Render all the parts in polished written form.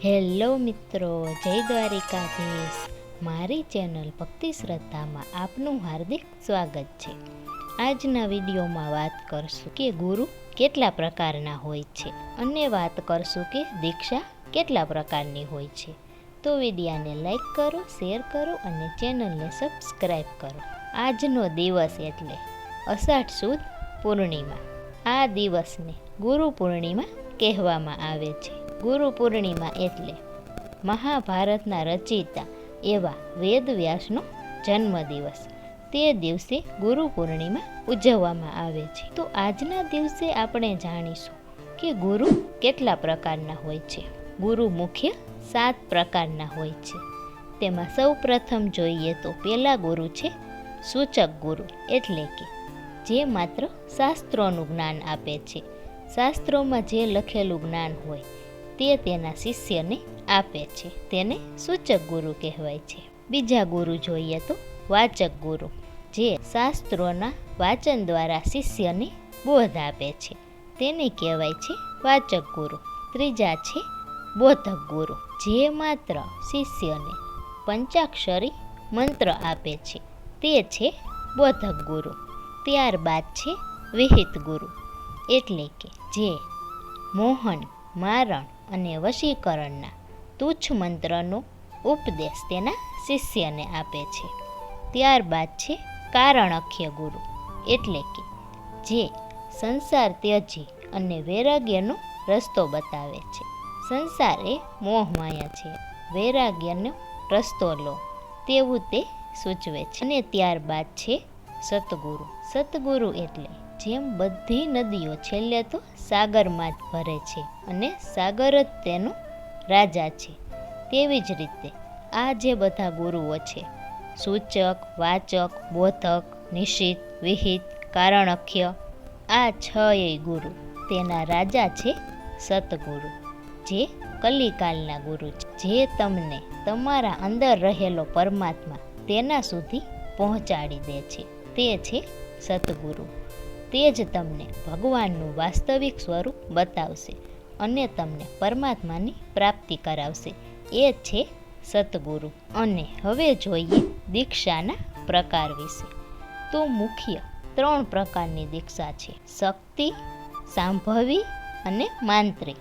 Hello મિત્રો, જય દ્વારિકાધીશ. મારી ચેનલ ભક્તિ શ્રદ્ધામાં આપનું હાર્દિક સ્વાગત છે. આજના વિડીયોમાં વાત કરશું કે ગુરુ કેટલા પ્રકારના હોય છે અને વાત કરશું કે દીક્ષા કેટલા પ્રકારની હોય છે. તો વિડીયાને લાઈક કરો, શેર કરો અને ચેનલને સબસ્ક્રાઈબ કરો. આજનો દિવસ એટલે અષાઢ સુદ પૂર્ણિમા. આ દિવસને ગુરુ પૂર્ણિમા કહેવામાં આવે છે. ગુરુ પૂર્ણિમા એટલે મહાભારતના રચયિતા એવા વેદવ્યાસનો જન્મદિવસ. તે દિવસે ગુરુ પૂર્ણિમા ઉજવવામાં આવે છે. તો આજના દિવસે આપણે જાણીશું કે ગુરુ કેટલા પ્રકારના હોય છે. ગુરુ મુખ્ય 7 પ્રકારના હોય છે. તેમાં સૌ પ્રથમ જોઈએ તો પહેલા ગુરુ છે સૂચક ગુરુ, એટલે કે જે માત્ર શાસ્ત્રોનું જ્ઞાન આપે છે. શાસ્ત્રોમાં જે લખેલું જ્ઞાન હોય તે તેના શિષ્યને આપે છે, તેને સૂચક ગુરુ કહેવાય છે. બીજા ગુરુ જોઈએ તો વાચક ગુરુ, જે શાસ્ત્રોના વાચન દ્વારા શિષ્યને બોધ આપે છે, તેને કહેવાય છે વાચક ગુરુ. ત્રીજા છે બોધક ગુરુ, જે માત્ર શિષ્યને પંચાક્ષરી મંત્ર આપે છે, તે છે બોધક ગુરુ. ત્યારબાદ છે વિહિત ગુરુ, એટલે કે જે મોહન, મારણ અને વશીકરણના તુચ્છ મંત્રનો ઉપદેશ તેના શિષ્યને આપે છે. ત્યારબાદ છે કારણખ્ય ગુરુ, એટલે કે જે સંસાર ત્યજી અને વૈરાગ્યનો રસ્તો બતાવે છે. સંસાર એ મોહમાયા છે, વૈરાગ્યનો રસ્તો લો તેવું તે સૂચવે છે. અને ત્યારબાદ છે સતગુરુ. સતગુરુ એટલે જેમ બધી નદીઓ છેલ્લે તો સાગરમાં જ ભરે છે અને સાગર જ તેનો રાજા છે, તેવી જ રીતે આ જે બધા ગુરુઓ છે, સૂચક, વાચક, બોધક, નિષિત, વિહિત, કારણખ્ય, આ 6 ગુરુ તેના રાજા છે સતગુરુ, જે કલિકાલના ગુરુ છે, જે તમને તમારા અંદર રહેલો પરમાત્મા તેના સુધી પહોંચાડી દે છે. તે છે સતગુરુ. તે જ તમને ભગવાનનું વાસ્તવિક સ્વરૂપ બતાવશે અને તમને પરમાત્માની પ્રાપ્તિ કરાવશે. એ છે સતગુરુ. અને હવે જોઈએ દીક્ષાના પ્રકાર વિશે. તો મુખ્ય 3 પ્રકારની દીક્ષા છે: શક્તિ, સાંભવી અને માંત્રિક.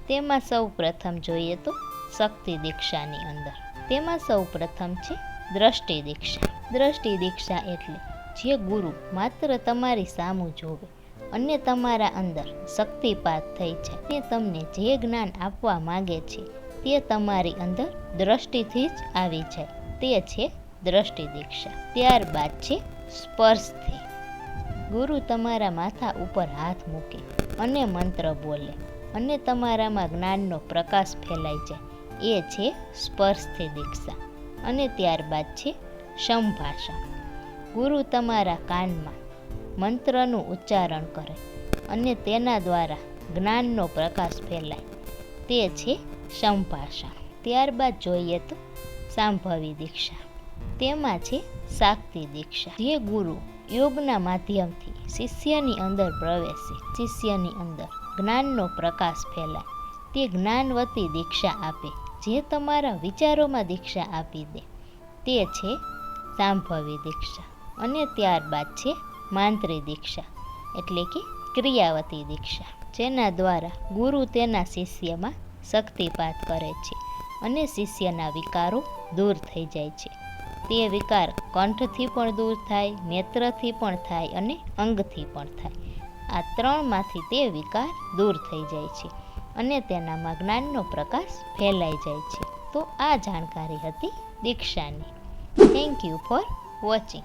તેમાં સૌ પ્રથમ જોઈએ તો શક્તિ દીક્ષાની અંદર તેમાં સૌ પ્રથમ છે દ્રષ્ટિ દીક્ષા. દ્રષ્ટિ દીક્ષા એટલે જે ગુરુ માત્ર તમારી સામું જોવે અને તમારા અંદર શક્તિપાત થઈ છે, તે તમને જે જ્ઞાન આપવા માંગે છે તે તમારી અંદર દ્રષ્ટિથી જ આવી જાય, તે છે દ્રષ્ટિ દીક્ષા. ત્યારબાદ છે સ્પર્શથી. ગુરુ તમારા માથા ઉપર હાથ મૂકે અને મંત્ર બોલે અને તમારામાં જ્ઞાનનો પ્રકાશ ફેલાઈ જાય, એ છે સ્પર્શથી દીક્ષા. અને ત્યારબાદ છે સંભાષણ. ગુરુ તમારા કાનમાં મંત્રનું ઉચ્ચારણ કરે અને તેના દ્વારા જ્ઞાનનો પ્રકાશ ફેલાય, તે છે સંભાષણ. ત્યારબાદ જોઈએ તો સાંભવી દીક્ષા. તેમાં છે શાક્તિ દીક્ષા. જે ગુરુ યોગના માધ્યમથી શિષ્યની અંદર પ્રવેશે, શિષ્યની અંદર જ્ઞાનનો પ્રકાશ ફેલાય, તે જ્ઞાનવતી દીક્ષા આપે, જે તમારા વિચારોમાં દીક્ષા આપી દે, તે છે સાંભવી દીક્ષા. અને ત્યારબાદ છે માંત્રી દીક્ષા, એટલે કે ક્રિયાવતી દીક્ષા, જેના દ્વારા ગુરુ તેના શિષ્યમાં શક્તિપાત કરે છે અને શિષ્યના વિકારો દૂર થઈ જાય છે. તે વિકાર કંઠથી પણ દૂર થાય, નેત્રથી પણ થાય અને અંગથી પણ થાય. આ 3માંથી તે વિકાર દૂર થઈ જાય છે અને તેનામાં જ્ઞાનનો પ્રકાશ ફેલાઈ જાય છે. તો આ જાણકારી હતી દીક્ષાની. Thank you for watching.